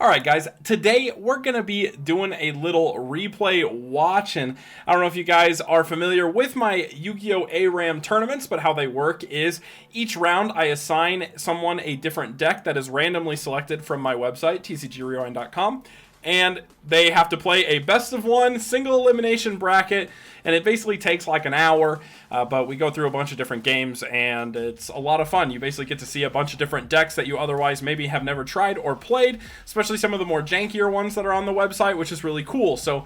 Alright guys, today we're going to be doing a little replay watch, and I don't know if you guys are familiar with my Yu-Gi-Oh! ARAM tournaments, but how they work is each round I assign someone a different deck that is randomly selected from my website, tcgrewind.com, and they have to play a best of one single elimination bracket, and it basically takes like an hour, but we go through a bunch of different games and it's a lot of fun. You basically get to see a bunch of different decks that you otherwise maybe have never tried or played, especially some of the more jankier ones that are on the website, which is really cool. So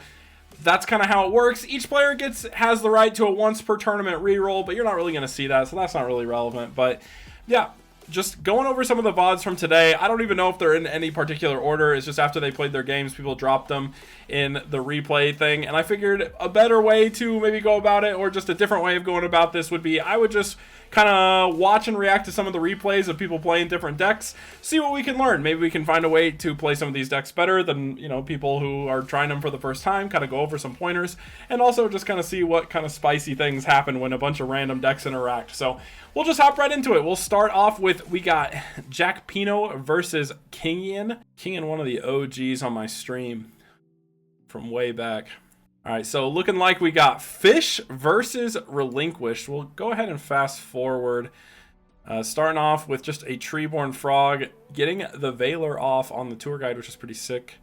that's kind of how it works. Each player has the right to a once per tournament reroll, but you're not really going to see that, so that's not really relevant. But yeah, just going over some of the VODs from today. I don't even know if they're in any particular order. It's just after they played their games, people dropped them in the replay thing. And I figured a better way to maybe go about it, or just a different way of going about this, would be I would just kind of watch and react to some of the replays of people playing different decks, see what we can learn. Maybe we can find a way to play some of these decks better than, you know, people who are trying them for the first time, kind of go over some pointers, and also just kind of see what kind of spicy things happen when a bunch of random decks interact. So we'll just hop right into it. We'll start off with, we got Jack Pino versus Kingian. Kingian, one of the OGs on my stream from way back. All right, so looking like we got Fish versus Relinquished. We'll go ahead and fast forward. Starting off with just a Treeborn Frog, getting the Veiler off on the tour guide, which is pretty sick.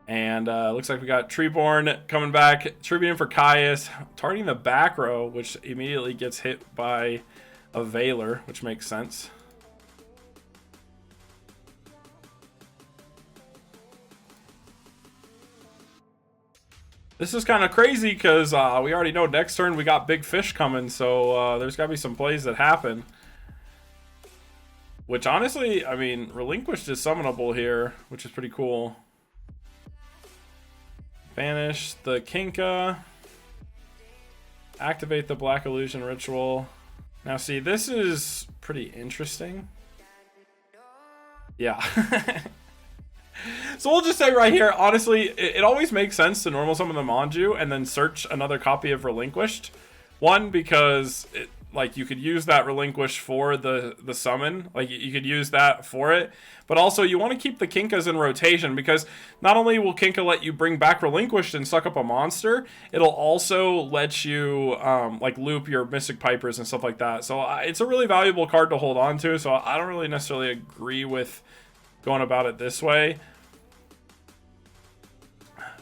And looks like we got Treeborn coming back, tributing for Caius, targeting the back row, which immediately gets hit by a Veiler, which makes sense. This is kind of crazy because we already know next turn we got big fish coming, so there's got to be some plays that happen. Which honestly, I mean, Relinquished is summonable here, which is pretty cool. Banish the Kinka. Activate the Black Illusion Ritual. Now see, this is pretty interesting. Yeah. So we'll just say right here, honestly, it always makes sense to normal summon the Manju and then search another copy of Relinquished. One, because like you could use that Relinquished for the summon, like you could use that for it, but also you want to keep the Kinkas in rotation, because not only will Kinka let you bring back Relinquished and suck up a monster, it'll also let you like loop your Mystic Pipers and stuff like that. So it's a really valuable card to hold on to, so I don't really necessarily agree with going about it this way.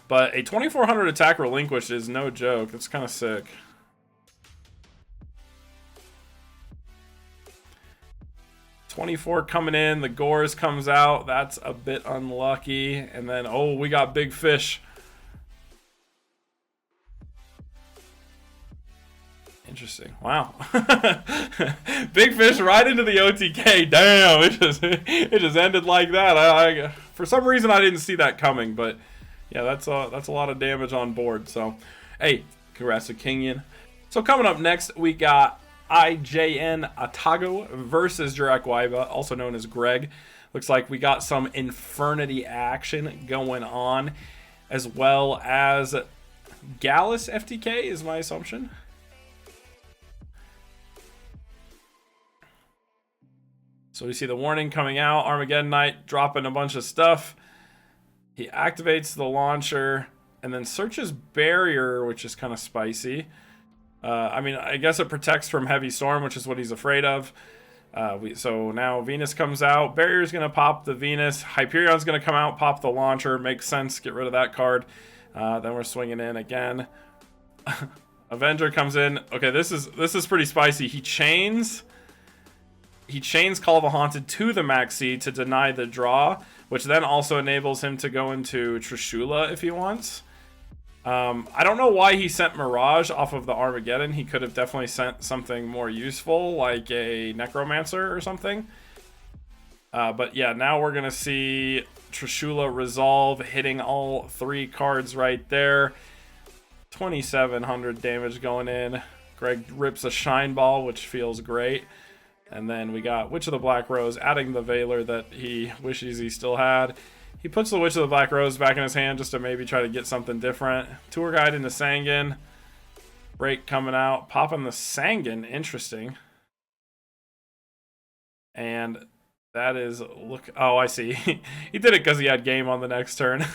But a 2400 attack Relinquished is no joke. That's kind of sick. $24 coming in. The Gores comes out. That's a bit unlucky. And then, oh, we got Big Fish. Interesting. Wow. Big Fish right into the OTK. Damn, it just ended like that. For some reason I didn't see that coming, but yeah, that's a lot of damage on board. So, hey, congrats to Kingian. So coming up next, we got IJN Atago versus Jurak Waiba, also known as Greg. Looks like we got some Infernity action going on, as well as Gallus FTK is my assumption. So we see the warning coming out, Armageddon Knight dropping a bunch of stuff. He activates the launcher and then searches Barrier, which is kind of spicy. I mean, I guess it protects from Heavy Storm, which is what he's afraid of. So now Venus comes out. Barrier's going to pop the Venus. Hyperion's going to come out, pop the launcher. Makes sense. Get rid of that card. Then we're swinging in again. Avenger comes in. Okay, this is pretty spicy. He chains Call of the Haunted to the Maxi to deny the draw, which then also enables him to go into Trishula if he wants. I don't know why he sent Mirage off of the Armageddon. He could have definitely sent something more useful, like a Necromancer or something. But yeah, now we're going to see Trishula resolve, hitting all three cards right there. 2,700 damage going in. Greg rips a Shine Ball, which feels great. And then we got Witch of the Black Rose, adding the Veiler that he wishes he still had. He puts the Witch of the Black Rose back in his hand just to maybe try to get something different. Tour Guide into Sangan. Break coming out. Popping the Sangan. Interesting. And That is, look, oh, I see. He did it because he had game on the next turn.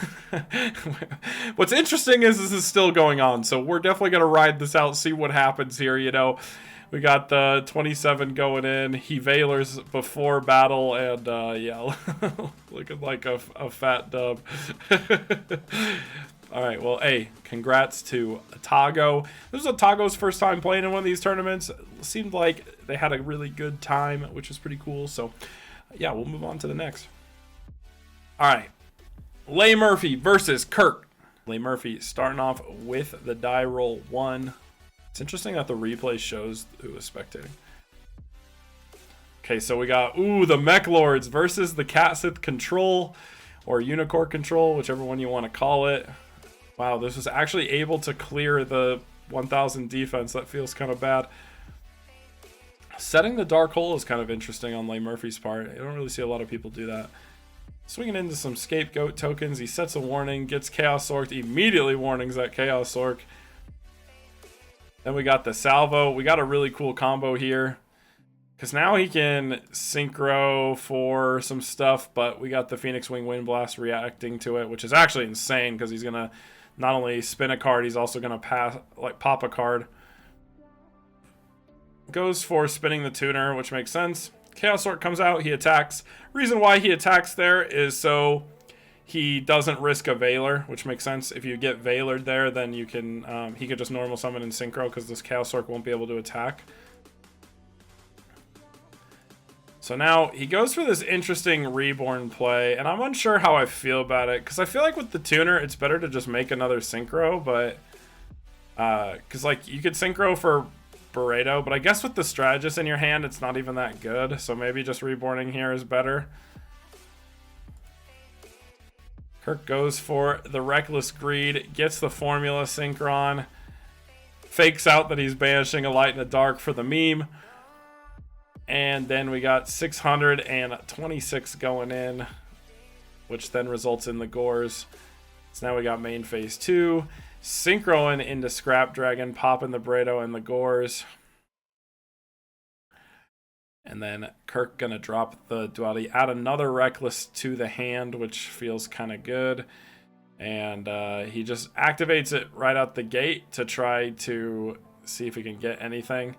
What's interesting is this is still going on, so we're definitely going to ride this out, see what happens here, you know. We got the 27 going in. He Valors before battle, and yeah, looking like a fat dub. All right, well, hey, congrats to Tago. This was Tago's first time playing in one of these tournaments. It seemed like they had a really good time, which was pretty cool. So, yeah, we'll move on to the next. All right, Leigh Murphy versus Kirk. Leigh Murphy starting off with the die roll 1. It's interesting that the replay shows who was spectating. Okay, so we got, the Mech Lords versus the Cat Sith Control, or Unicorn Control, whichever one you want to call it. Wow, this was actually able to clear the 1000 defense. That feels kind of bad. Setting the Dark Hole is kind of interesting on Leigh Murphy's part. I don't really see a lot of people do that. Swinging into some Scapegoat tokens. He sets a warning, gets Chaos Orc, immediately warnings that Chaos Orc. Then we got the Salvo. We got a really cool combo here, because now he can synchro for some stuff, but we got the Phoenix Wing Wind Blast reacting to it, which is actually insane, because he's going to not only spin a card, he's also going to pop a card. Goes for spinning the tuner, which makes sense. Chaos Orc comes out, he attacks. Reason why he attacks there is so he doesn't risk a Valor, which makes sense. If you get Valored there, then you can he could just normal summon and synchro, because this Chaos Orc won't be able to attack. So now he goes for this interesting Reborn play, and I'm unsure how I feel about it, because I feel like with the tuner, it's better to just make another synchro, but because like you could synchro for Barreto, but I guess with the Strategist in your hand, it's not even that good, so maybe just Reborning here is better. Kirk goes for the Reckless Greed, gets the Formula Synchron, fakes out that he's banishing a Light in the Dark for the meme. And then we got 626 going in, which then results in the Gores. So now we got main phase 2. Synchroing into Scrap Dragon, popping the Bredo and the Gores. And then Kirk gonna drop the Duality, add another Reckless to the hand, which feels kind of good. And he just activates it right out the gate to try to see if he can get anything.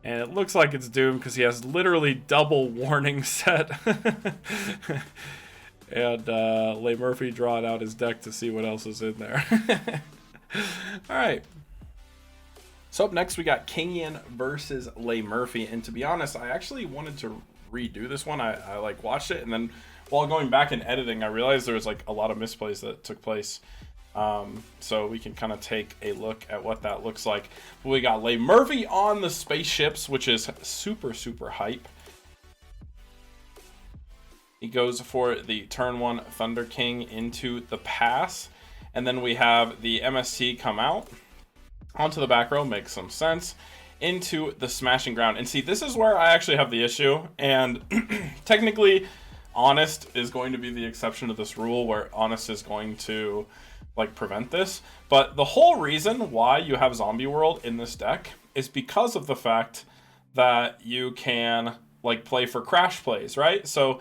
And it looks like it's doomed, because he has literally double warning set. And Leigh Murphy drawing out his deck to see what else is in there. Alright. So up next we got Kingian versus Leigh Murphy. And to be honest, I actually wanted to redo this one. I like watched it, and then while going back and editing, I realized there was like a lot of misplays that took place. So we can kind of take a look at what that looks like. We got Leigh Murphy on the Spaceships, which is super hype. He goes for the turn 1 Thunder King into the pass, and then we have the MST come out onto the back row, makes some sense, into the Smashing Ground. And see, this is where I actually have the issue, and technically Honest is going to be the exception to this rule, where Honest is going to like prevent this. But the whole reason why you have Zombie World in this deck is because of the fact that you can like play for crash plays, right? So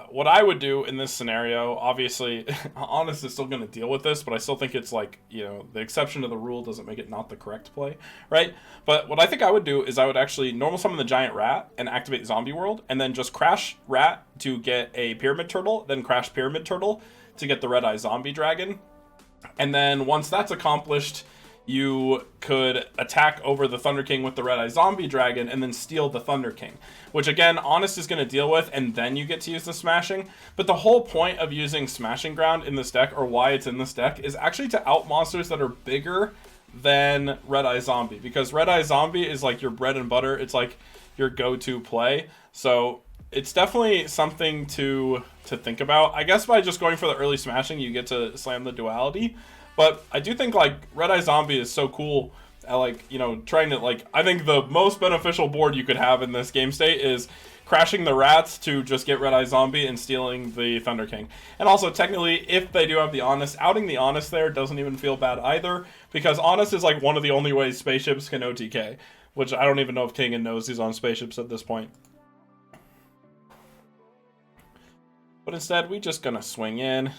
what I would do in this scenario, obviously Honest is still going to deal with this, but I still think it's like, you know, the exception to the rule doesn't make it not the correct play, right? But what I think I would do is I would actually normal summon the Giant Rat and activate Zombie World, and then just crash Rat to get a Pyramid Turtle, then crash Pyramid Turtle to get the Red Eye Zombie Dragon. And then once that's accomplished, you could attack over the Thunder King with the Red Eye Zombie Dragon and then steal the Thunder King, which again, Honest is going to deal with, and then you get to use the Smashing. But the whole point of using Smashing Ground in this deck, or why it's in this deck, is actually to out monsters that are bigger than Red Eye Zombie, because Red Eye Zombie is like your bread and butter. It's like your go-to play. So it's definitely something to think about. I guess by just going for the early Smashing, you get to slam the Duality. But I do think like Red Eye Zombie is so cool at like, you know, trying to like, I think the most beneficial board you could have in this game state is crashing the Rats to just get Red Eye Zombie and stealing the Thunder King. And also technically, if they do have the Honest, outing the Honest there doesn't even feel bad either, because Honest is like one of the only ways Spaceships can OTK, which I don't even know if Kingian knows he's on Spaceships at this point. But instead, we're just going to swing in.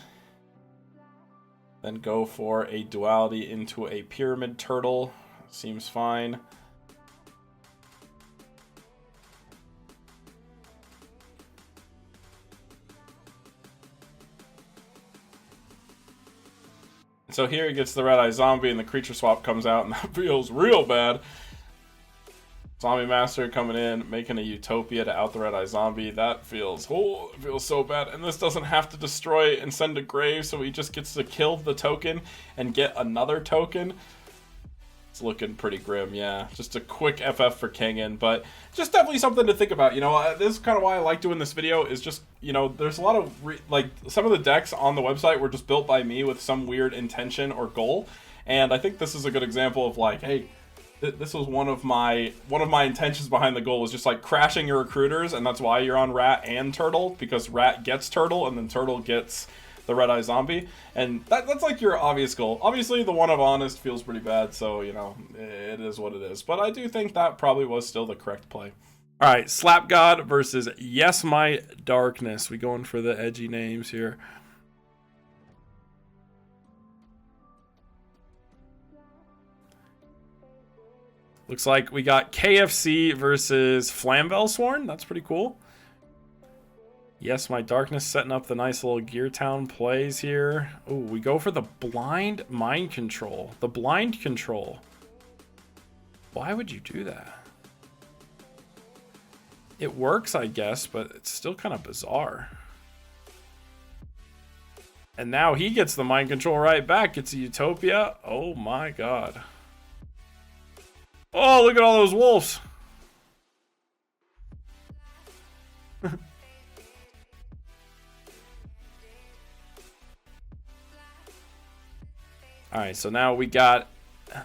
Then go for a duality into a pyramid turtle. Seems fine. So here he gets the red-eye zombie and the creature swap comes out and that feels real bad. Zombie Master coming in, making a Utopia to out the red-eye zombie. That feels, oh, it feels so bad. And this doesn't have to destroy and send to grave, so he just gets to kill the token and get another token. It's looking pretty grim, yeah. Just a quick FF for Kingin, but just definitely something to think about. You know, this is kind of why I like doing this video, is just, you know, there's a lot of, like, some of the decks on the website were just built by me with some weird intention or goal. And I think this is a good example of, like, hey, this was one of my intentions behind the goal was just like crashing your recruiters, and that's why you're on Rat and Turtle, because Rat gets Turtle and then Turtle gets the red-eye zombie, and that's like your obvious goal. Obviously the one of Honest feels pretty bad, so you know, it is what it is, but I do think that probably was still the correct play. All right, Slap God versus Yes My Darkness. We going for the edgy names here. Looks like we got KFC versus Flamel Sworn. That's pretty cool. Yes, My Darkness setting up the nice little Gear Town plays here. Oh, we go for the blind mind control. The blind control. Why would you do that? It works, I guess, but it's still kind of bizarre. And now he gets the mind control right back. Gets a Utopia. Oh my god. Oh, look at all those wolves. Alright, so now we got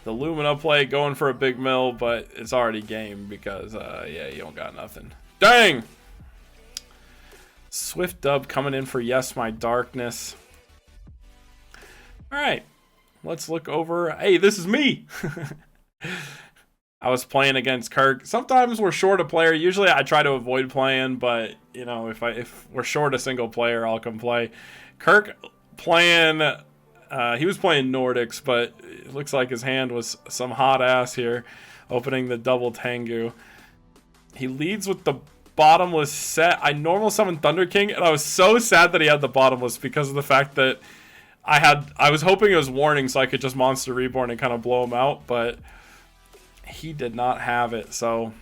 the Lumina play going for a big mill, but it's already game because, yeah, you don't got nothing. Dang! Swift Dub coming in for Yes My Darkness. Alright, let's look over. Hey, this is me! I was playing against Kirk. Sometimes we're short a player. Usually I try to avoid playing, but you know, if we're short a single player, I'll come play. Kirk playing, he was playing Nordics, but it looks like his hand was some hot ass here, opening the double Tengu. He leads with the bottomless set. I normal summoned Thunder King, and I was so sad that he had the bottomless because of the fact that I was hoping it was warning so I could just Monster Reborn and kind of blow him out, but he did not have it, so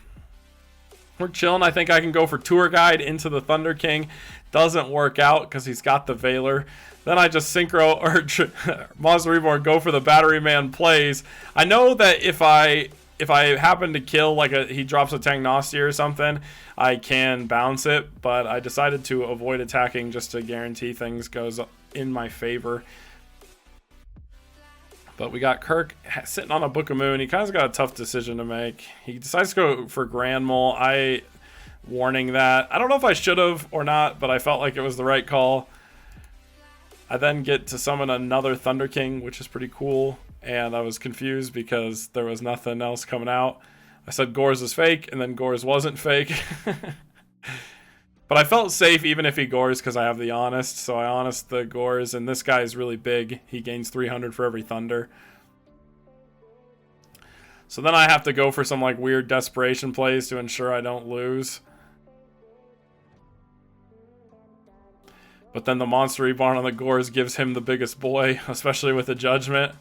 we're chilling. I think I can go for Tour Guide into the Thunder King. Doesn't work out because he's got the Veiler. Then I just Synchro or Monster Reborn, go for the Battery Man plays. I know that if I happen to kill, like he drops a Tangnostia or something, I can bounce it, but I decided to avoid attacking just to guarantee things goes in my favor. But we got Kirk sitting on a Book of Moon. He kind of got a tough decision to make. He decides to go for Grand Mole. Warning that. I don't know if I should have or not, but I felt like it was the right call. I then get to summon another Thunder King, which is pretty cool. And I was confused because there was nothing else coming out. I said Gores is fake, and then Gores wasn't fake. But I felt safe even if he Gores because I have the Honest. So I Honest the Gores, and this guy is really big. He gains 300 for every Thunder. So then I have to go for some like weird desperation plays to ensure I don't lose. But then the Monster Reborn on the Gores gives him the biggest boy, especially with the Judgment.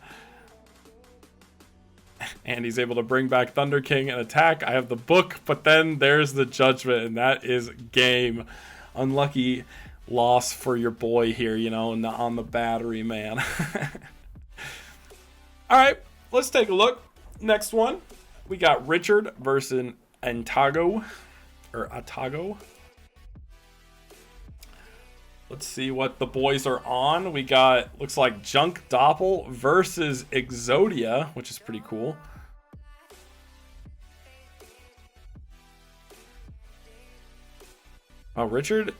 And he's able to bring back Thunder King and attack. I have the book, but then there's the Judgment, and that is game. Unlucky loss for your boy here, you know, on the Battery Man. Alright, let's take a look. Next one, we got Richard versus Atago. Let's see what the boys are on. We got, looks like Junk Doppel versus Exodia, which is pretty cool. Oh, Richard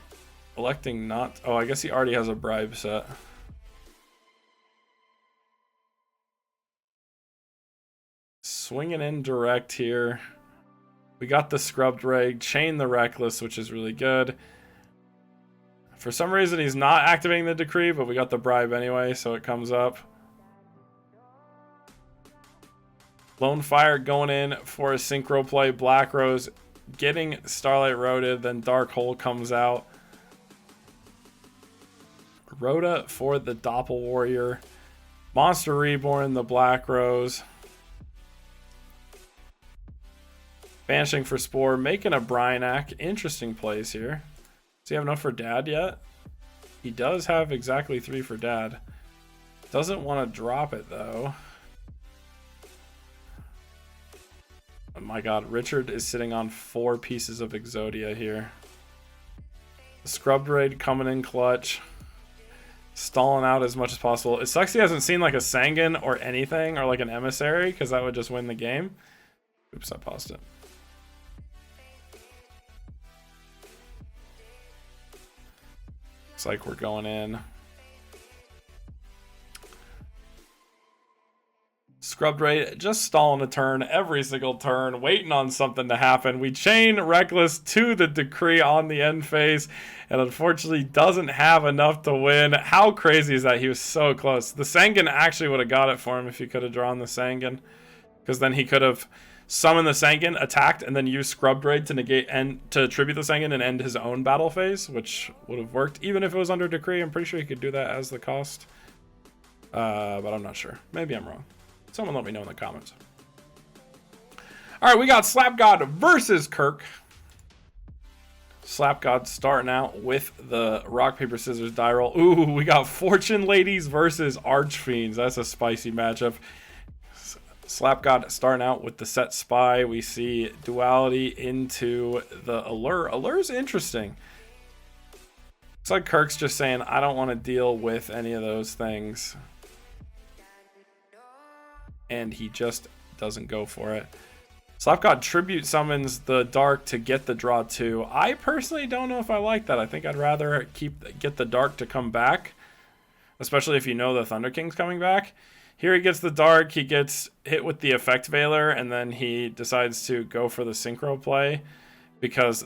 electing not... Oh, I guess he already has a bribe set. Swinging in direct here. We got the Scrubbed Reg, Chain the Reckless, which is really good. For some reason, he's not activating the decree, but we got the bribe anyway, so it comes up. Lone Fire going in for a synchro play. Black Rose getting Starlight Rhoda, then Dark Hole comes out. Rhoda for the Doppel Warrior. Monster Reborn, the Black Rose. Banishing for Spore, making a Bryanak. Interesting plays here. Does he have enough for Dad yet? He does have exactly 3 for Dad. Doesn't want to drop it though. Oh my god, Richard is sitting on 4 pieces of Exodia here. The Scrubbed Raid coming in clutch. Stalling out as much as possible. It sucks he hasn't seen like a Sangan or anything, or like an Emissary, because that would just win the game. Oops, I paused it. Looks like we're going in. Scrubbed Raid, just stalling a turn every single turn, waiting on something to happen. We chain Reckless to the Decree on the end phase, and unfortunately doesn't have enough to win. How crazy is that? He was so close. The Sangan actually would have got it for him if he could have drawn the Sangan, because then he could have summoned the Sangan, attacked, and then used Scrubbed Raid to negate and to tribute the Sangan and end his own battle phase, which would have worked even if it was under Decree. I'm pretty sure he could do that as the cost, but I'm not sure. Maybe I'm wrong. Someone let me know in the comments. All right, we got Slap God versus Kirk. Slap God starting out with the rock, paper, scissors, die roll. Ooh, we got Fortune Ladies versus Archfiends. That's a spicy matchup. Slap God starting out with the set spy. We see duality into the allure. Allure's interesting. Looks like Kirk's just saying, I don't want to deal with any of those things. And he just doesn't go for it. Slapgod Tribute summons the Dark to get the draw 2. I personally don't know if I like that. I think I'd rather get the Dark to come back, especially if you know the Thunder King's coming back. Here he gets the Dark, he gets hit with the Effect Veiler, and then he decides to go for the Synchro play because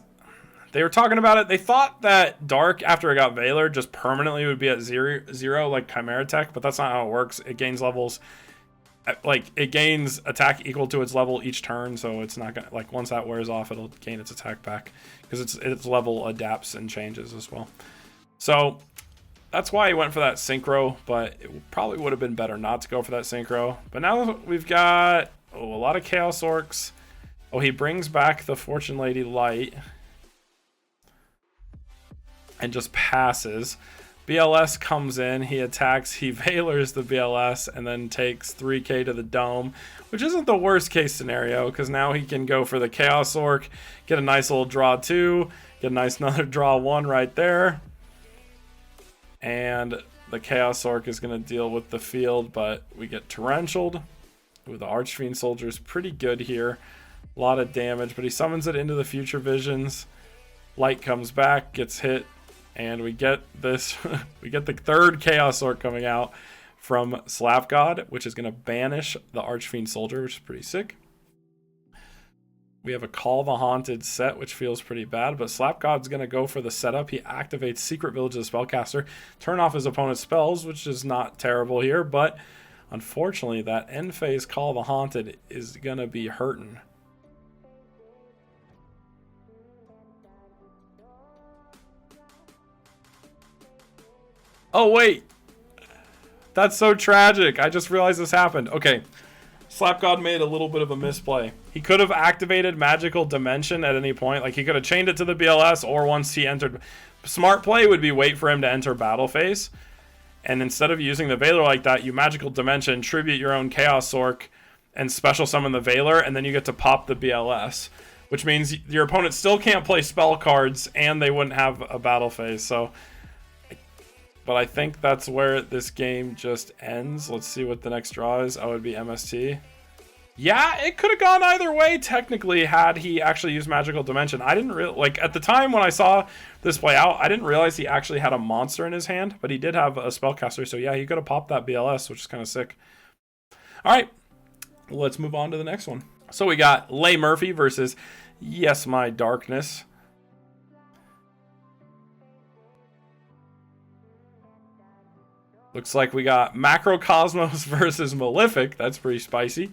they were talking about it. They thought that Dark, after it got Veiler, just permanently would be at zero like Chimera Tech, but that's not how it works. It gains levels. Like, it gains attack equal to its level each turn, so it's not gonna, like, once that wears off, it'll gain its attack back because its level adapts and changes as well. So that's why he went for that synchro, but it probably would have been better not to go for that synchro. But now we've got a lot of Chaos Orcs. Oh, he brings back the Fortune Lady Light and just passes. BLS comes in, he attacks, he Veilers the BLS, and then takes 3k to the dome, which isn't the worst case scenario, because now he can go for the Chaos Orc, get a nice little draw 2, get a nice another draw 1 right there. And the Chaos Orc is going to deal with the field, but we get Torrentialed. Ooh, the Archfiend Soldier's pretty good here. A lot of damage, but he summons it into the Future Visions. Light comes back, gets hit. And we get this, we get the third Chaos Orc coming out from Slap God, which is going to banish the Archfiend Soldier, which is pretty sick. We have a Call the Haunted set, which feels pretty bad, but Slap God's going to go for the setup. He activates Secret Village of the Spellcaster, turn off his opponent's spells, which is not terrible here, but unfortunately that end phase Call the Haunted is going to be hurting. Oh, wait. That's so tragic. I just realized this happened. Okay. Slapgod made a little bit of a misplay. He could have activated Magical Dimension at any point. Like, he could have chained it to the BLS, or once he entered... Smart play would be wait for him to enter battle phase. And instead of using the Veiler like that, you Magical Dimension, tribute your own Chaos Orc, and special summon the Veiler, and then you get to pop the BLS. Which means your opponent still can't play spell cards, and they wouldn't have a battle phase. So... But I think that's where this game just ends. Let's see what the next draw is. Oh, it would be MST. Yeah, it could have gone either way, technically, had he actually used Magical Dimension. I didn't really... Like, at the time when I saw this play out, I didn't realize he actually had a monster in his hand. But he did have a Spellcaster. So, yeah, he could have popped that BLS, which is kind of sick. All right. Let's move on to the next one. So, we got Leigh Murphy versus Yes My Darkness. Looks like we got Macrocosmos versus Malefic. That's pretty spicy.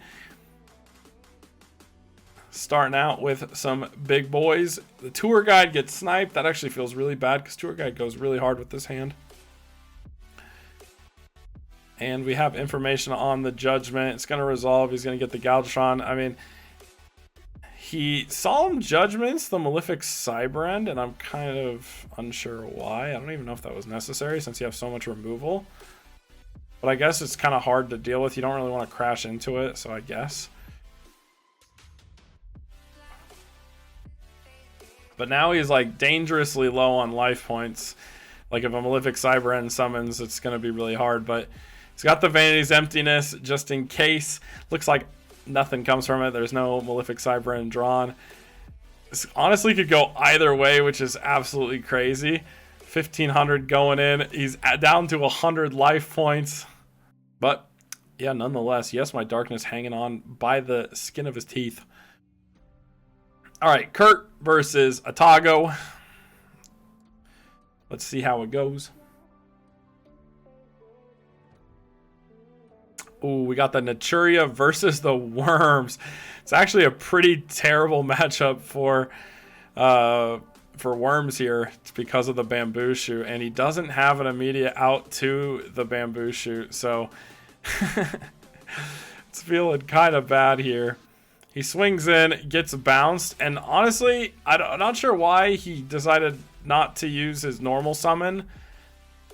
Starting out with some big boys. The tour guide gets sniped. That actually feels really bad because tour guide goes really hard with this hand. And we have information on the judgment. It's going to resolve. He's going to get the Galvatron. I mean, he Solemn Judgments the Malefic Cyberend, and I'm kind of unsure why. I don't even know if that was necessary since you have so much removal. But I guess it's kind of hard to deal with. You don't really want to crash into it, so I guess. But now he's like dangerously low on life points. Like if a Malefic Cyberend summons, it's going to be really hard. But he's got the Vanity's Emptiness just in case. Looks like nothing comes from it. There's no Malefic Cyberend drawn. This honestly could go either way, which is absolutely crazy. 1,500 going in. He's down to 100 life points. But yeah, nonetheless, yes, my darkness hanging on by the skin of his teeth. All right, Kurt versus Atago. Let's see how it goes. Ooh, we got the Naturia versus the Worms. It's actually a pretty terrible matchup for Worms here. It's because of the Bamboo Shoot, and he doesn't have an immediate out to the Bamboo Shoot, so it's feeling kind of bad here. He swings in, gets bounced, and honestly, I'm not sure why he decided not to use his normal summon,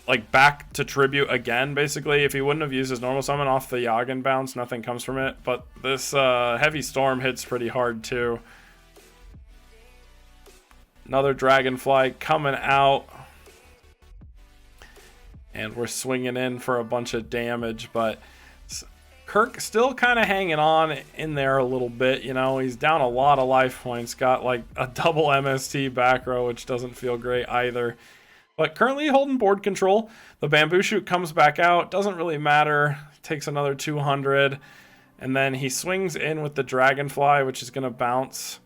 like back to tribute again. Basically, if he wouldn't have used his normal summon off the Yagen bounce, nothing comes from it. But this heavy storm hits pretty hard too. Another Dragonfly coming out, and we're swinging in for a bunch of damage, but Kirk still kind of hanging on in there a little bit. You know, he's down a lot of life points, got like a double MST back row, which doesn't feel great either. But currently holding board control. The Bamboo Shoot comes back out. Doesn't really matter. Takes another 200. And then he swings in with the Dragonfly, which is going to bounce.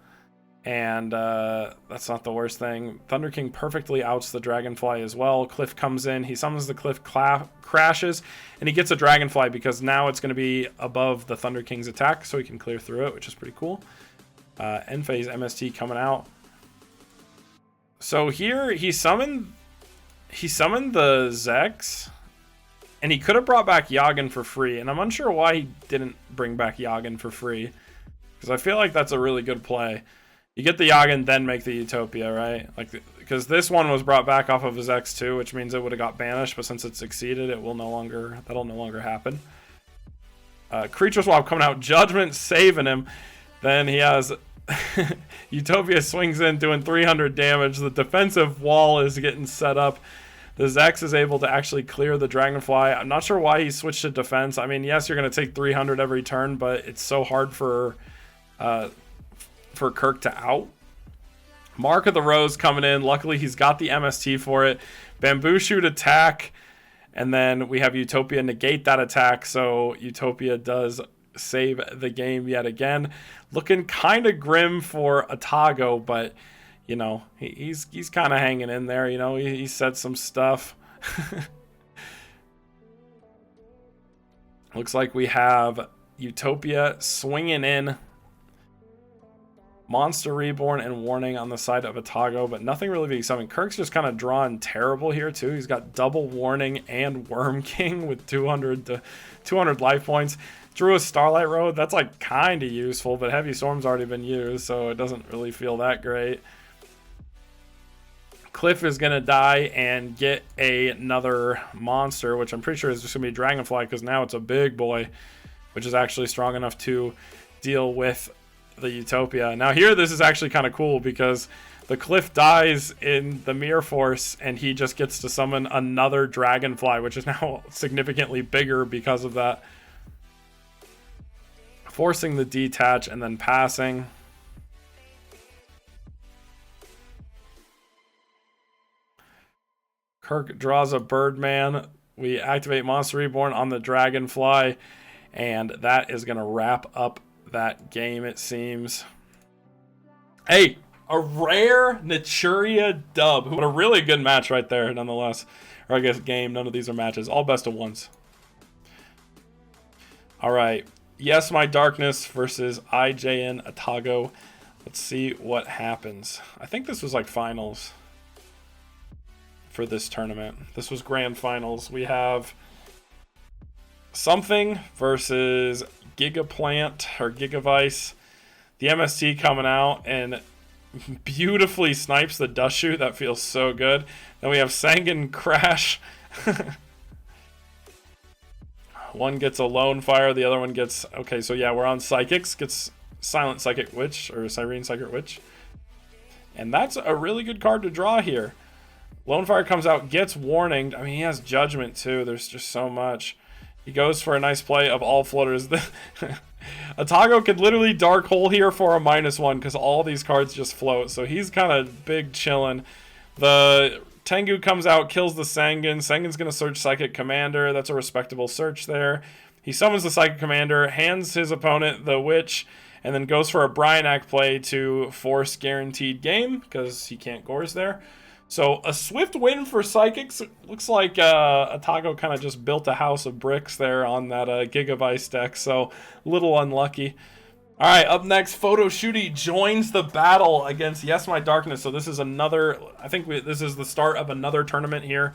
And that's not the worst thing. Thunder King perfectly outs the Dragonfly as well. Cliff comes in. He summons the Cliff, crashes. And he gets a Dragonfly because now it's going to be above the Thunder King's attack. So he can clear through it, which is pretty cool. End phase MST coming out. So here he summoned the Zex, and he could have brought back Yagen for free, and I'm unsure why he didn't bring back Yagen for free, because I feel like that's a really good play. You get the Yagen, then make the Utopia, right? Like, because this one was brought back off of his X2, which means it would have got banished, but since it succeeded, that'll no longer happen. Creature Swap coming out, Judgment saving him. Then he has Utopia swings in doing 300 damage. The defensive wall is getting set up. The Zex is able to actually clear the Dragonfly. I'm not sure why he switched to defense. I mean, yes, you're going to take 300 every turn, but it's so hard for Kirk to out. Mark of the Rose coming in. Luckily, he's got the MST for it. Bamboo Shoot attack. And then we have Utopia negate that attack. So Utopia does save the game yet again. Looking kind of grim for Atago, but you know, he's kind of hanging in there. You know, he said some stuff. Looks like we have Utopia swinging in. Monster Reborn and Warning on the side of Atago, but nothing really being summoned. Kirk's just kind of drawing terrible here too. He's got double Warning and Worm King with 200 life points. Drew a Starlight Road. That's like kind of useful, but Heavy Storm's already been used, so it doesn't really feel that great. Cliff is going to die and get another monster, which I'm pretty sure is just going to be Dragonfly, because now it's a big boy, which is actually strong enough to deal with the Utopia. Now here, this is actually kind of cool, because the Cliff dies in the Mirror Force, and he just gets to summon another Dragonfly, which is now significantly bigger because of that. Forcing the detach and then passing. Kirk draws a Birdman. We activate Monster Reborn on the Dragonfly, and that is going to wrap up that game, it seems. Hey, A rare Naturia dub. What a really good match right there, nonetheless. Or I guess game. None of these are matches. All best of ones. All right. Yes, My Darkness versus IJN Atago. Let's see what happens. I think this was like finals for this tournament. This was grand finals. We have Something versus Gigaplant or Gigavice. The MST coming out and beautifully snipes the dust shoot. That feels so good. Then we have Sangan Crash. One gets a lone fire, the other one gets... Okay, so yeah, we're on Psychics. Gets Silent Psychic Witch, or Sirene Psychic Witch. And that's a really good card to draw here. Lone fire comes out, gets Warning. I mean, he has Judgment too. There's just so much. He goes for a nice play of all floaters. Atago could literally Dark Hole here for a -1 because all these cards just float. So he's kind of big chillin'. The Tengu comes out, kills the Sangan. Sangan's going to search Psychic Commander. That's a respectable search there. He summons the Psychic Commander, hands his opponent the Witch, and then goes for a Bryanak play to force guaranteed game because he can't Gorz there. So a swift win for Psychics. Looks like Atago kind of just built a house of bricks there on that Gigavice deck. So a little unlucky. All right, up next, Photo Shooty joins the battle against Yes My Darkness. So this is another, I think this is the start of another tournament here.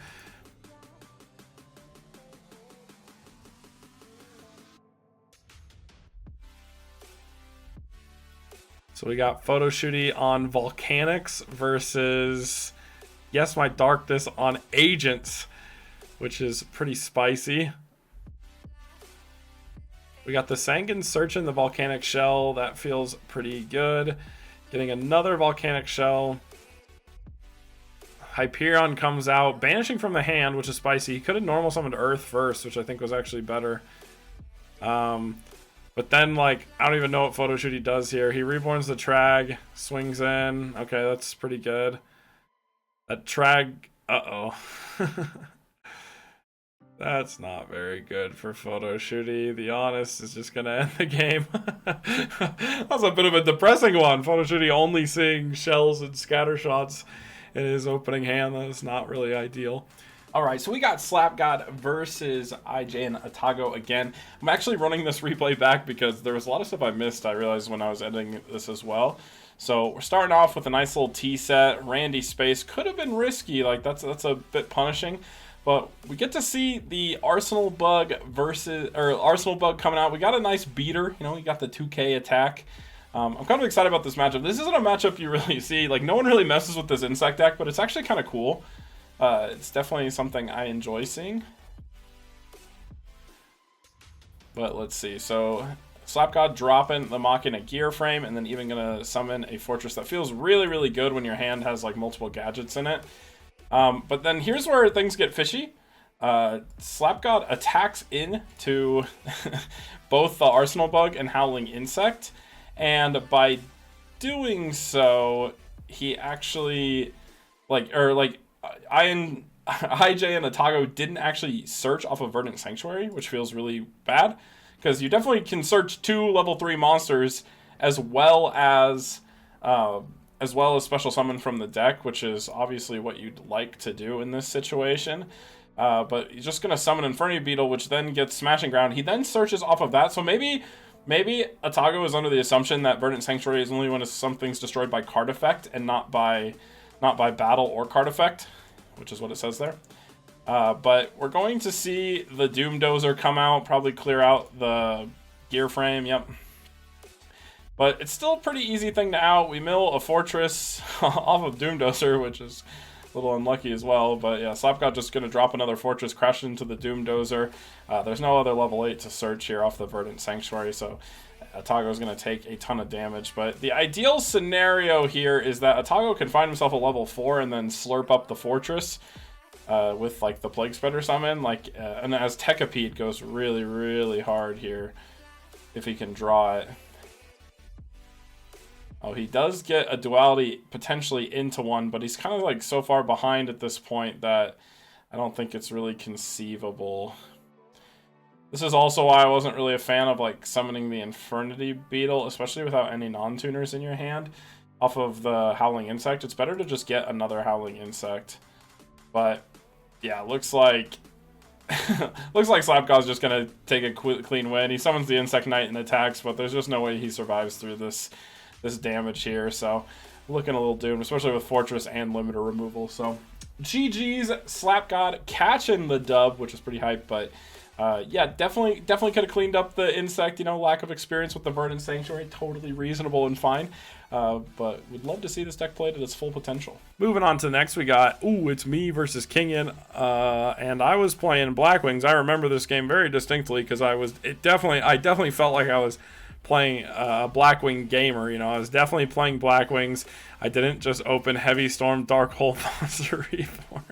So we got Photo Shooty on Volcanics versus Yes My Darkness on Agents, which is pretty spicy. We got the Sangan searching the Volcanic Shell. That feels pretty good. Getting another Volcanic Shell. Hyperion comes out, banishing from the hand, which is spicy. He could have normal summoned Earth first, which I think was actually better. But then, like, I don't even know what Photo Shooty does here. He reborns the Trag, swings in. Okay, that's pretty good. That Trag... Uh-oh. That's not very good for Photo Shooty. The Honest is just going to end the game. That's a bit of a depressing one. Photo Shooty only seeing shells and scatter shots in his opening hand. That's not really ideal. All right, so we got Slap God versus IJ and Atago again. I'm actually running this replay back because there was a lot of stuff I missed, I realized when I was editing this as well. So we're starting off with a nice little T set. Randy Space could have been risky. Like, that's a bit punishing. But we get to see the Arsenal Bug Arsenal Bug coming out. We got a nice beater. You know, we got the 2K attack. I'm kind of excited about this matchup. This isn't a matchup you really see. Like, no one really messes with this insect deck, but it's actually kind of cool. It's definitely something I enjoy seeing. But let's see. So, Slap God dropping the Machina Gear Frame, and then even going to summon a Fortress that feels really, really good when your hand has, like, multiple gadgets in it. But then here's where things get fishy. Slap God attacks into both the Arsenal Bug and Howling Insect, and by doing so, he actually, IJ and Atago didn't actually search off of Verdant Sanctuary, which feels really bad, because you definitely can search 2 level 3 monsters as well as special summon from the deck, which is obviously what you'd like to do in this situation. But he's just going to summon Infernity Beetle, which then gets Smashing Ground. He then searches off of that, so maybe Atago is under the assumption that Verdant Sanctuary is only when something's destroyed by card effect and not by battle or card effect, which is what it says there. But we're going to see the Doom Dozer come out, probably clear out the Gear Frame, yep. But it's still a pretty easy thing to out. We mill a Fortress off of Doom Dozer, which is a little unlucky as well. But yeah, Slapgod just going to drop another Fortress, crash into the Doom Dozer. There's no other level 8 to search here off the Verdant Sanctuary, so Atago is going to take a ton of damage. But the ideal scenario here is that Atago can find himself a level 4 and then slurp up the Fortress with like the Plague Spreader summon. And as Tekapede goes really, really hard here if he can draw it. Oh, he does get a duality potentially into one, but he's kind of like so far behind at this point that I don't think it's really conceivable. This is also why I wasn't really a fan of like summoning the Infernity Beetle, especially without any non-tuners in your hand, off of the Howling Insect. It's better to just get another Howling Insect. But yeah, looks like Slapcaw's just gonna take a clean win. He summons the Insect Knight and attacks, but there's just no way he survives through this damage here. So looking a little doomed, especially with Fortress and Limiter removal. So GG's, Slapgod catching the dub, which is pretty hype. But yeah, definitely could have cleaned up the Insect. You know, lack of experience with the Verdant Sanctuary, totally reasonable and fine. But would love to see this deck played at its full potential. Moving on to next, we got, it's me versus Kingian, and I was playing Blackwings. I remember this game very distinctly because I definitely felt like I was playing a Blackwing gamer. You know, I was definitely playing Blackwings. I didn't just open Heavy Storm, Darkhold, Monster Reborn.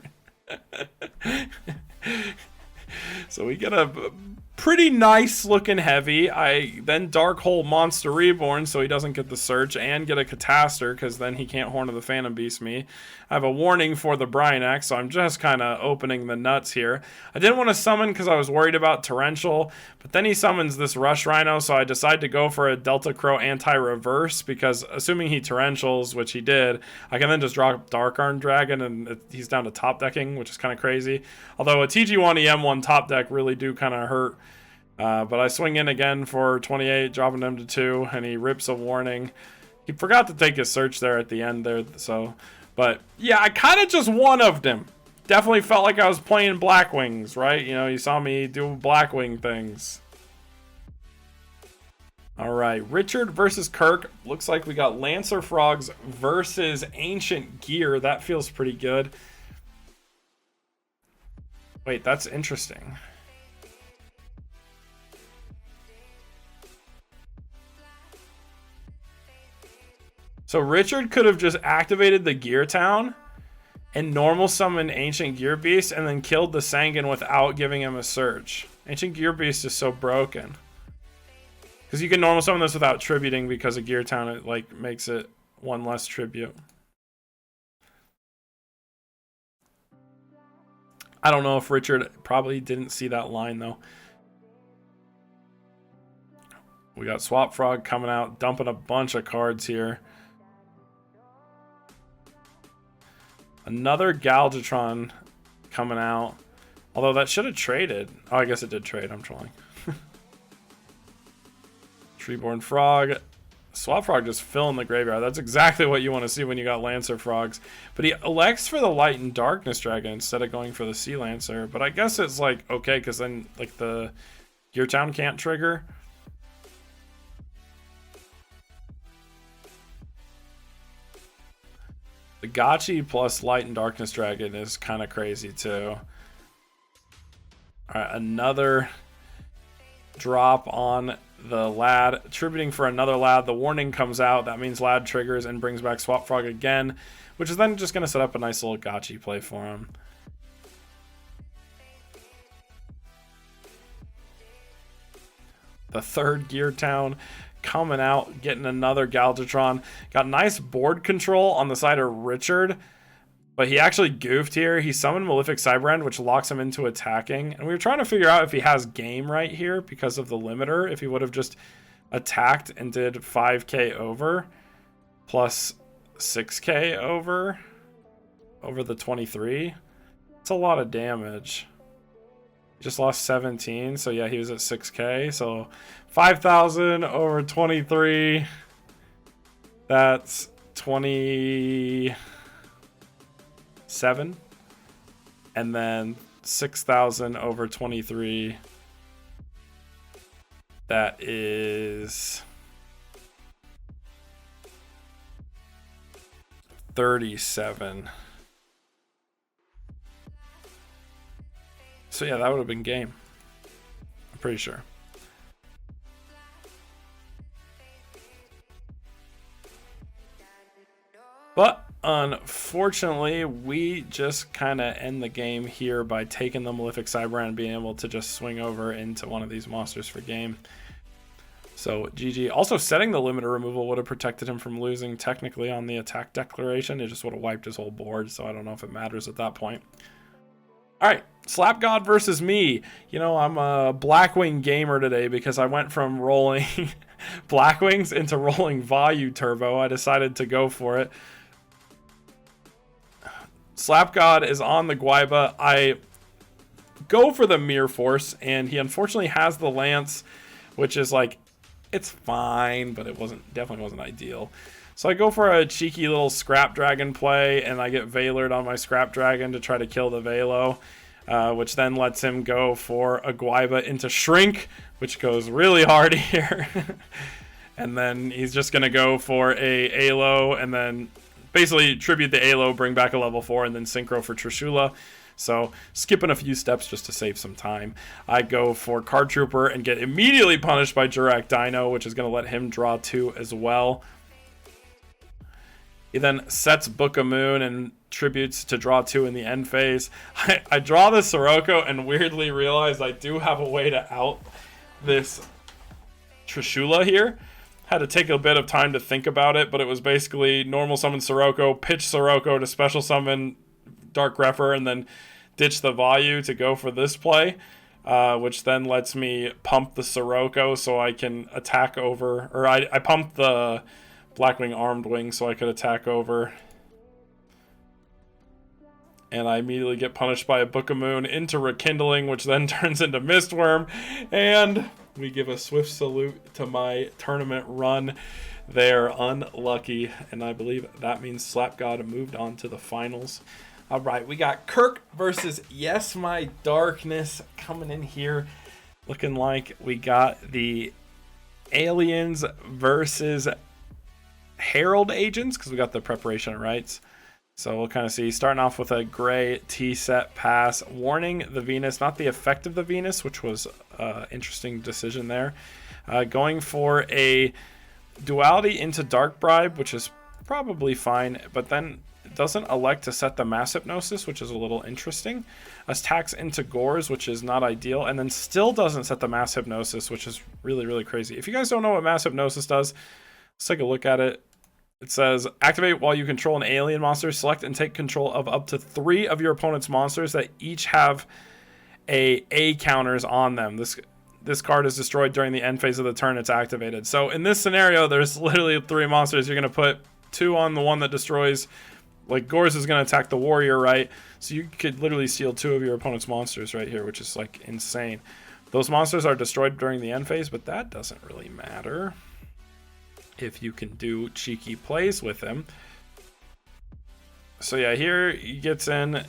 So we get a pretty nice looking heavy. I then Darkhold Monster Reborn so he doesn't get the search, and get a Catastor because then he can't Horn of the Phantom Beast me. I have a warning for the Bryanex, so I'm just kind of opening the nuts here. I didn't want to summon because I was worried about Torrential, but then he summons this Rush Rhino, so I decided to go for a Delta Crow anti-reverse because assuming he Torrentials, which he did, I can then just drop Dark Arm Dragon and he's down to top decking, which is kind of crazy. Although a TG1 EM1 top deck really do kind of hurt. But I swing in again for 28, dropping him to 2, and he rips a warning. He forgot to take his search there at the end there, so... But, yeah, I kind of just one-of'd him. Definitely felt like I was playing Blackwings, right? You know, you saw me do Blackwing things. Alright, Richard versus Kirk. Looks like we got Lancer Frogs versus Ancient Gear. That feels pretty good. Wait, that's interesting. So Richard could have just activated the Gear Town and normal summoned Ancient Gear Beast and then killed the Sangan without giving him a search. Ancient Gear Beast is so broken. Because you can normal summon this without tributing because of Gear Town, it like makes it one less tribute. I don't know if Richard probably didn't see that line though. We got Swap Frog coming out, dumping a bunch of cards here. Another Galvatron coming out. Although that should have traded. Oh, I guess it did trade. I'm trolling. Treeborn Frog. Swap Frog just filling the graveyard. That's exactly what you want to see when you got Lancer Frogs. But he elects for the Light and Darkness Dragon instead of going for the Sea Lancer. But I guess it's like, okay, because then like the Gear Town can't trigger. The Gotchi plus Light and Darkness Dragon is kind of crazy too. Alright, another drop on the Lad. Tributing for another Lad. The warning comes out. That means Lad triggers and brings back Swap Frog again, which is then just going to set up a nice little Gotchi play for him. The third Gear Town coming out, getting another Galvatron. Got nice board control on the side of Richard, but he actually goofed here. He summoned Malefic Cyberend, which locks him into attacking. And we were trying to figure out if he has game right here because of the limiter. If he would have just attacked and did 5k over plus 6k over the 23. It's a lot of damage. He just lost 17, so yeah, he was at 6k. So 5,000 over 23. That's 27. And then 6,000 over 23. That is 37. So yeah, that would have been game. I'm pretty sure. But unfortunately, we just kind of end the game here by taking the Malefic Cyberend and being able to just swing over into one of these monsters for game. So GG. Also, setting the limiter removal would have protected him from losing technically on the attack declaration. It just would have wiped his whole board, so I don't know if it matters at that point. All right, Slapgod versus me. You know, I'm a Blackwing gamer today because I went from rolling Blackwings into rolling Vayu Turbo. I decided to go for it. Slap God is on the Guaiba. I go for the Mirror Force, and he unfortunately has the Lance, which is like, it's fine, but it definitely wasn't ideal. So I go for a cheeky little Scrap Dragon play, and I get Veilored on my Scrap Dragon to try to kill the Velo, which then lets him go for a Guaiba into Shrink, which goes really hard here. And then he's just going to go for a Alo, and then basically tribute the Alo, bring back a level 4, and then Synchro for Trishula. So skipping a few steps just to save some time. I go for Card Trooper and get immediately punished by Jurak Dino, which is going to let him draw 2 as well. He then sets Book of Moon and tributes to draw 2 in the end phase. I draw the Sirocco and weirdly realize I do have a way to out this Trishula here. Had to take a bit of time to think about it, but it was basically normal summon Sirocco, pitch Sirocco to special summon Dark Grepper, and then ditch the Vayu to go for this play, which then lets me pump the Sirocco so I can attack over, or I pumped the Blackwing Armed Wing so I could attack over. And I immediately get punished by a Book of Moon into Rekindling, which then turns into Mistworm, and we give a swift salute to my tournament run. They're unlucky, and I believe that means Slap God moved on to the finals. All right, we got Kirk versus Yes My Darkness coming in here, looking like we got the Aliens versus Herald Agents, because we got the preparation rights. So we'll kind of see, starting off with a gray T-set pass, warning the Venus, not the effect of the Venus, which was an interesting decision there. Going for a duality into Dark Bribe, which is probably fine, but then it doesn't elect to set the Mass Hypnosis, which is a little interesting. Attacks into Gores, which is not ideal, and then still doesn't set the Mass Hypnosis, which is really, really crazy. If you guys don't know what Mass Hypnosis does, let's take a look at it. It says, activate while you control an alien monster. Select and take control of up to 3 of your opponent's monsters that each have A counters on them. This card is destroyed during the end phase of the turn it's activated. So in this scenario, there's literally 3 monsters. You're going to put 2 on the one that destroys. Like, Gores is going to attack the warrior, right? So you could literally steal 2 of your opponent's monsters right here, which is, like, insane. Those monsters are destroyed during the end phase, but that doesn't really matter if you can do cheeky plays with him. So yeah, here he gets in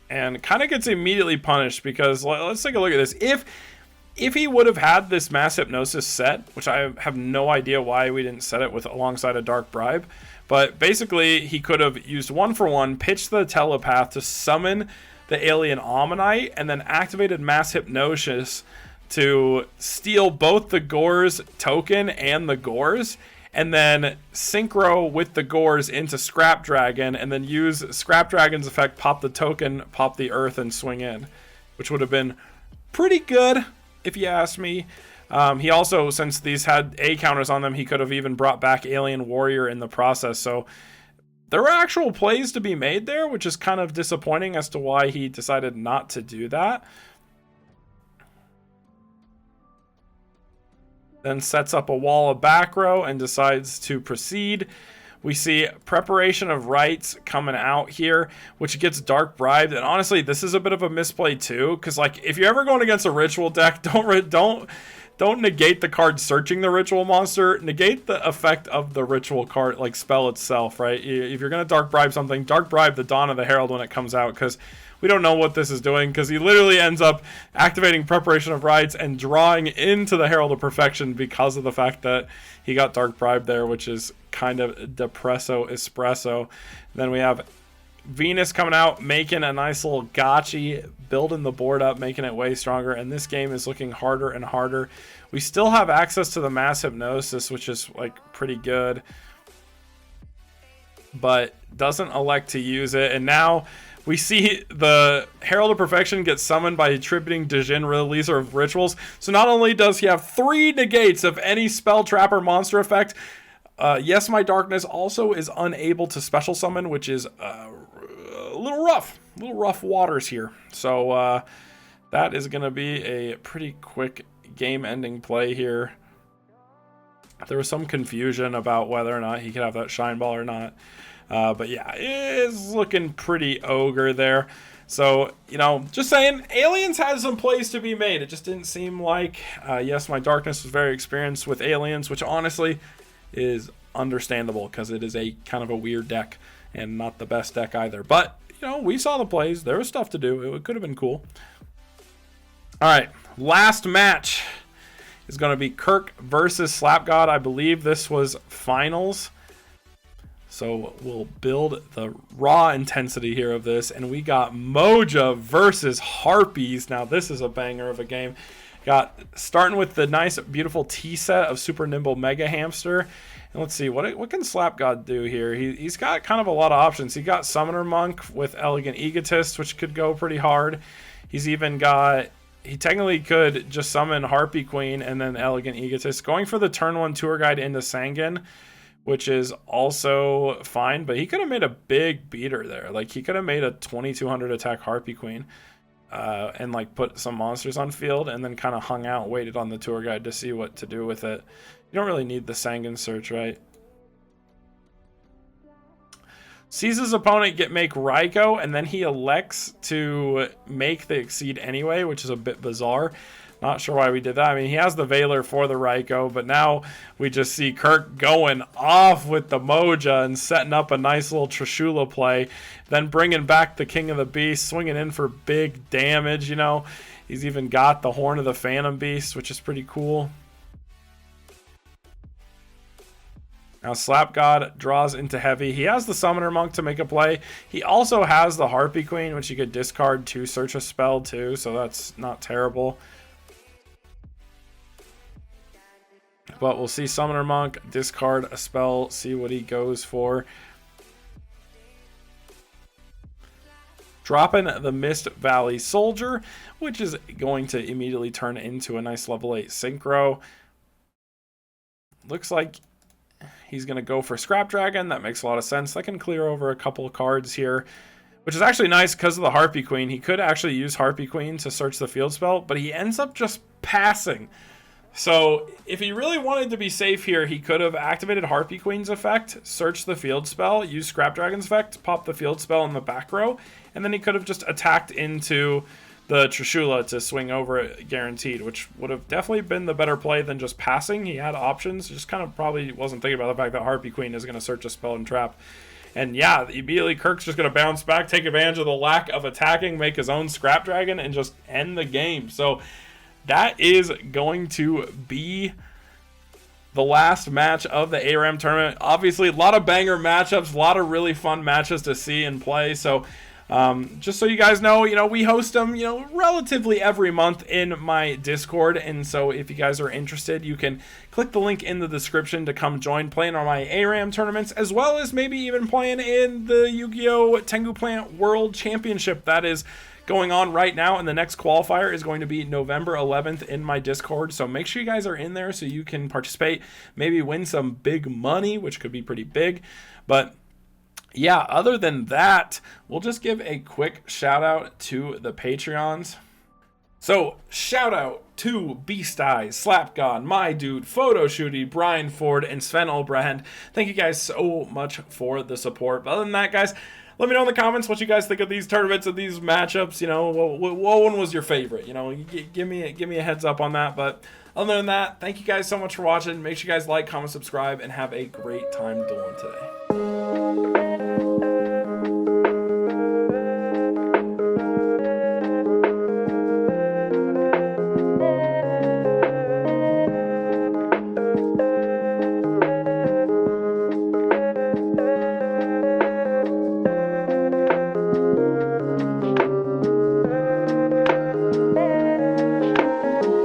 and kind of gets immediately punished, because let's take a look at this. If he would have had this Mass Hypnosis set, which I have no idea why we didn't set it with alongside a Dark Bribe, but basically he could have used 1-for-1, pitched the Telepath to summon the Alien Ammonite, and then activated Mass Hypnosis to steal both the Gores token and the Gores, and then synchro with the Gores into Scrap Dragon, and then use Scrap Dragon's effect, pop the token, pop the Earth, and swing in, which would have been pretty good if you ask me. He also, since these had A counters on them, he could have even brought back Alien Warrior in the process. So there were actual plays to be made there, which is kind of disappointing as to why he decided not to do that. Then sets up a wall of back row and decides to proceed. We see Preparation of Rites coming out here, which gets Dark Bribed. And honestly, this is a bit of a misplay too, because like, if you're ever going against a ritual deck, don't negate the card searching the ritual monster. Negate the effect of the ritual card, like spell itself, right? If you're going to Dark Bribe something, Dark Bribe the Dawn of the Herald when it comes out, because we don't know what this is doing, because he literally ends up activating Preparation of Rites and drawing into the Herald of Perfection because of the fact that he got Dark Bribe there, which is kind of depresso espresso. Then we have Venus coming out, making a nice little gotchi, building the board up, making it way stronger, and this game is looking harder and harder. We still have access to the Mass Hypnosis, which is like pretty good, but doesn't elect to use it. And now we see the Herald of Perfection get summoned by attributing Djinn, Releaser of Rituals. So not only does he have 3 negates of any spell, trap, or monster effect, Yes My Darkness also is unable to special summon, which is a little rough waters here. So that is going to be a pretty quick game-ending play here. There was some confusion about whether or not he could have that shine ball or not. But yeah, it's looking pretty ogre there. So, you know, just saying, aliens had some plays to be made. It just didn't seem like, yes, my darkness was very experienced with aliens, which honestly is understandable because it is a kind of a weird deck and not the best deck either. But, you know, we saw the plays. There was stuff to do. It could have been cool. All right, last match is going to be Kirk versus Slapgod. I believe this was finals. So we'll build the raw intensity here of this. And we got Moja versus Harpies. Now this is a banger of a game. Got starting with the nice, beautiful T set of Super Nimble Mega Hamster. And let's see, what can Slapgod do here? He's got kind of a lot of options. He got Summoner Monk with Elegant Egotist, which could go pretty hard. He's even got... He technically could just summon Harpy Queen and then Elegant Egotist. Going for the turn 1 Tour Guide into Sangan, which is also fine, but he could have made a big beater there. Like, he could have made a 2200 attack Harpy Queen and, like, put some monsters on field and then kind of hung out, waited on the Tour Guide to see what to do with it. You don't really need the Sangan search, right? Sees his opponent make Raikou, and then he elects to make the Exceed anyway, which is a bit bizarre. Not sure why we did that. I mean, he has the Veiler for the Raikou, but now we just see Kirk going off with the Moja and setting up a nice little Trishula play, then bringing back the King of the Beast, swinging in for big damage, you know. He's even got the Horn of the Phantom Beast, which is pretty cool. Now Slapgod draws into heavy. He has the Summoner Monk to make a play. He also has the Harpy Queen, which you could discard to search a spell too, so that's not terrible. But we'll see Summoner Monk, discard a spell, see what he goes for. Dropping the Mist Valley Soldier, which is going to immediately turn into a nice level 8 Synchro. Looks like he's going to go for Scrap Dragon. That makes a lot of sense. That can clear over a couple of cards here, which is actually nice because of the Harpy Queen. He could actually use Harpy Queen to search the field spell, but he ends up just passing. So if he really wanted to be safe here, he could have activated Harpy Queen's effect, searched the field spell, used Scrap Dragon's effect, popped the field spell in the back row, and then he could have just attacked into the Trishula to swing over it guaranteed, which would have definitely been the better play than just passing. He had options, just kind of probably wasn't thinking about the fact that Harpy Queen is going to search a spell and trap. And yeah, immediately Kirk's just going to bounce back, take advantage of the lack of attacking, make his own Scrap Dragon, and just end the game. So that is going to be the last match of the ARAM tournament. Obviously, a lot of banger matchups, a lot of really fun matches to see and play. So just so you guys know, we host them, relatively every month in my Discord. And so if you guys are interested, you can click the link in the description to come join playing on my ARAM tournaments, as well as maybe even playing in the Yu-Gi-Oh! Tengu Plant World Championship that is going on right now, and the next qualifier is going to be November 11th in my Discord. So make sure you guys are in there so you can participate, maybe win some big money, which could be pretty big. But yeah, other than that, we'll just give a quick shout out to the Patreons. So shout out to Beast Eyes, Slapgod, My Dude, Photo Shooty, Brian Ford, and Sven Olbrahend. Thank you guys so much for the support. But other than that, guys, let me know in the comments what you guys think of these tournaments and these matchups. What one was your favorite? Give me a heads up on that. But other than that, thank you guys so much for watching. Make sure you guys like, comment, subscribe, and have a great time dueling today.